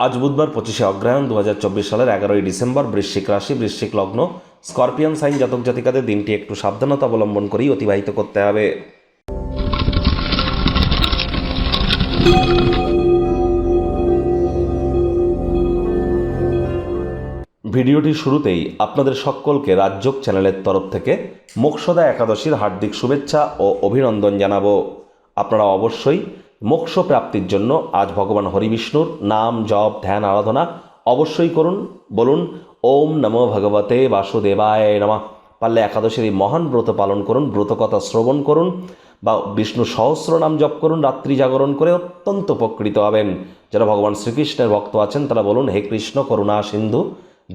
আজ বুধবার 25শে অগ্রহায়ণ 2024 সালের 11ই ডিসেম্বর। বৃশ্চিক রাশি, বৃশ্চিক লগ্ন, স্করপিয়ান সাইন জাতক জাতিকাদের দিনটি একটু সাবধানতা অবলম্বন করেই অতিবাহিত করতে হবে। ভিডিওটির শুরুতেই আপনাদের সকলকে রাজযোগ চ্যানেলের তরফ থেকে মোক্ষদা একাদশীর হার্দিক শুভেচ্ছা ও অভিনন্দন জানাবো। আপনারা অবশ্যই মোক্ষ প্রাপ্তির জন্য আজ ভগবান হরিবিষ্ণুর নাম জপ ধ্যান আরাধনা অবশ্যই করুন। বলুন ওম নমো ভগবতে বাসুদেবায় নমঃ। পারলে একাদশীর এই মহান ব্রত পালন করুন, ব্রতকথা শ্রবণ করুন বা বিষ্ণু সহস্র নাম জপ করুন, রাত্রি জাগরণ করে অত্যন্ত উপকৃত হবেন। যারা ভগবান শ্রীকৃষ্ণের ভক্ত আছেন তারা বলুন হে কৃষ্ণ করুণা সিন্ধু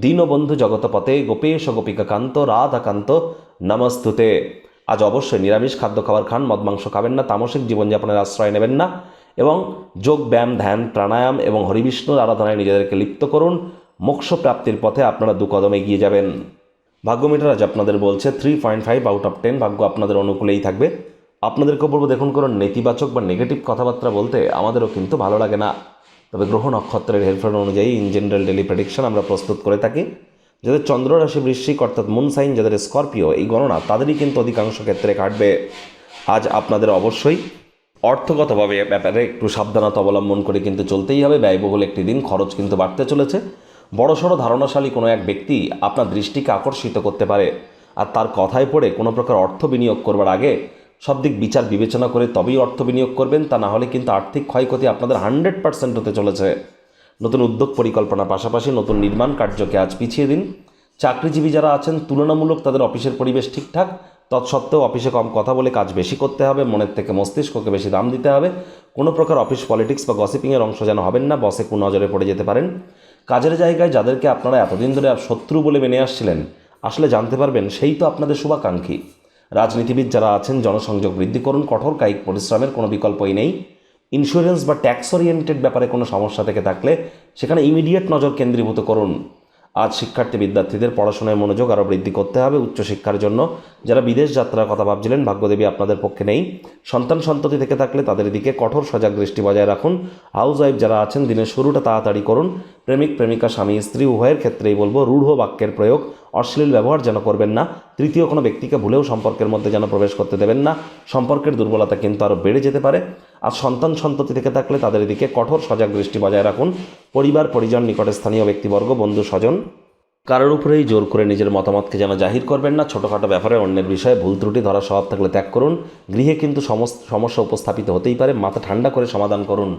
দীনবন্ধু জগতপতে গোপেশ গোপিকাকান্ত রাধাকান্ত নমস্তুতে। আজ অবশ্যই নিরামিষ খাদ্য খাবার খান, মদ মাংস খাবেন না, তামসিক জীবনযাপনের আশ্রয় নেবেন না এবং যোগ ব্যায়াম ধ্যান প্রাণায়াম এবং হরিবিষ্ণুর আরাধনায় নিজেদেরকে লিপ্ত করুন। মোক্ষ প্রাপ্তির পথে আপনারা 2 কদম এগিয়ে যাবেন। ভাগ্য মিটার আজ আপনাদের বলছে 3.5 আউট অফ 10। ভাগ্য আপনাদের অনুকূলেই থাকবে। আপনাদেরকে বলবো দেখুন করুন নেতিবাচক বা নেগেটিভ কথাবার্তা বলতে আমাদেরও কিন্তু ভালো লাগে না, তবে গ্রহ নক্ষত্রের হেরফের অনুযায়ী ইন জেনারেল ডেলি প্রেডিকশন আমরা প্রস্তুত করে থাকি। যাদের চন্দ্র রাশি বৃশ্চিক অর্থাৎ মুন সাইন, যাদের স্করপিও, এই গণনা তাদেরই কিন্তু অধিকাংশ ক্ষেত্রে কাটবে। আজ আপনাদের অবশ্যই অর্থগতভাবে ব্যাপারে একটু সাবধানতা অবলম্বন করে কিন্তু চলতেই হবে। ব্যয়বহুল একটি দিন, খরচ কিন্তু বাড়তে চলেছে। বড়সড় ধারণাশালী কোনো এক ব্যক্তি আপনার দৃষ্টিকে আকর্ষিত করতে পারে, আর তার কথায় পড়ে কোনো প্রকার অর্থ বিনিয়োগ করবার আগে সব দিক বিচার বিবেচনা করে তবেই অর্থ বিনিয়োগ করবেন। তা না হলে কিন্তু আর্থিক ক্ষয়ক্ষতি আপনাদের 100% হতে চলেছে। নতুন উদ্যোগ পরিকল্পনার পাশাপাশি নতুন নির্মাণ কার্যকে আজ পিছিয়ে দিন। চাকরিজীবী যারা আছেন তুলনামূলক তাদের অফিসের পরিবেশ ঠিকঠাক, তৎসত্ত্বেও অফিসে কম কথা বলে কাজ বেশি করতে হবে, মনের থেকে মস্তিষ্ককে বেশি দাম দিতে হবে। কোনো প্রকার অফিস পলিটিক্স বা গসিপিংয়ের অংশ যেন হবেন না, বসে কুনজরে পড়ে যেতে পারেন। কাজের জায়গায় যাদেরকে আপনারা এতদিন ধরে শত্রু বলে মেনে আসছিলেন, আসলে জানতে পারবেন সেই তো আপনাদের শুভাকাঙ্ক্ষী। রাজনীতিবিদ যারা আছেন জনসংযোগ বৃদ্ধি করুন, কঠোর কায়িক পরিশ্রমের কোনো বিকল্পই নেই। ইন্স্যুরেন্স বা ট্যাক্স ওরিয়েন্টেড ব্যাপারে কোনো সমস্যা থেকে থাকলে সেখানে ইমিডিয়েট নজর কেন্দ্রীভূত করুন। আজ শিক্ষার্থী বিদ্যার্থীদের পড়াশোনায় মনোযোগ আরও বৃদ্ধি করতে হবে উচ্চশিক্ষার জন্য। যারা বিদেশ যাত্রার কথা ভাবছিলেন ভাগ্যদেবী আপনাদের পক্ষে নেই। সন্তান সন্ততি থেকে থাকলে তাদের দিকে কঠোর সজাগ দৃষ্টি বজায় রাখুন। হাউস ওয়াইফ যারা আছেন দিনের শুরুটা তাড়াতাড়ি করুন। প্রেমিক প্রেমিকা স্বামী স্ত্রী উভয়ের ক্ষেত্রেই বলবো রূঢ় বাক্যের প্রয়োগ, অশ্লীল ব্যবহার যেন করবেন না। তৃতীয় কোনো ব্যক্তিকে ভুলেও সম্পর্কের মধ্যে যেন প্রবেশ করতে দেবেন না, সম্পর্কের দুর্বলতা কিন্তু আরও বেড়ে যেতে পারে। আর সন্তান সন্ততি থেকে থাকলে তাদের দিকে কঠোর সজাগ দৃষ্টি বজায় রাখুন। পরিবার পরিজন নিকটে স্থানীয় ব্যক্তিবর্গ বন্ধু স্বজন কারোর উপরেই জোর করে নিজের মতামতকে যেন জাহির করবেন না। ছোটোখাটো ব্যাপারে অন্যের বিষয়ে ভুল ত্রুটি ধরার স্বভাব থাকলে ত্যাগ করুন। গৃহে কিন্তু সমস্যা উপস্থাপিত হতেই পারে, মাথা ঠান্ডা করে সমাধান করুন।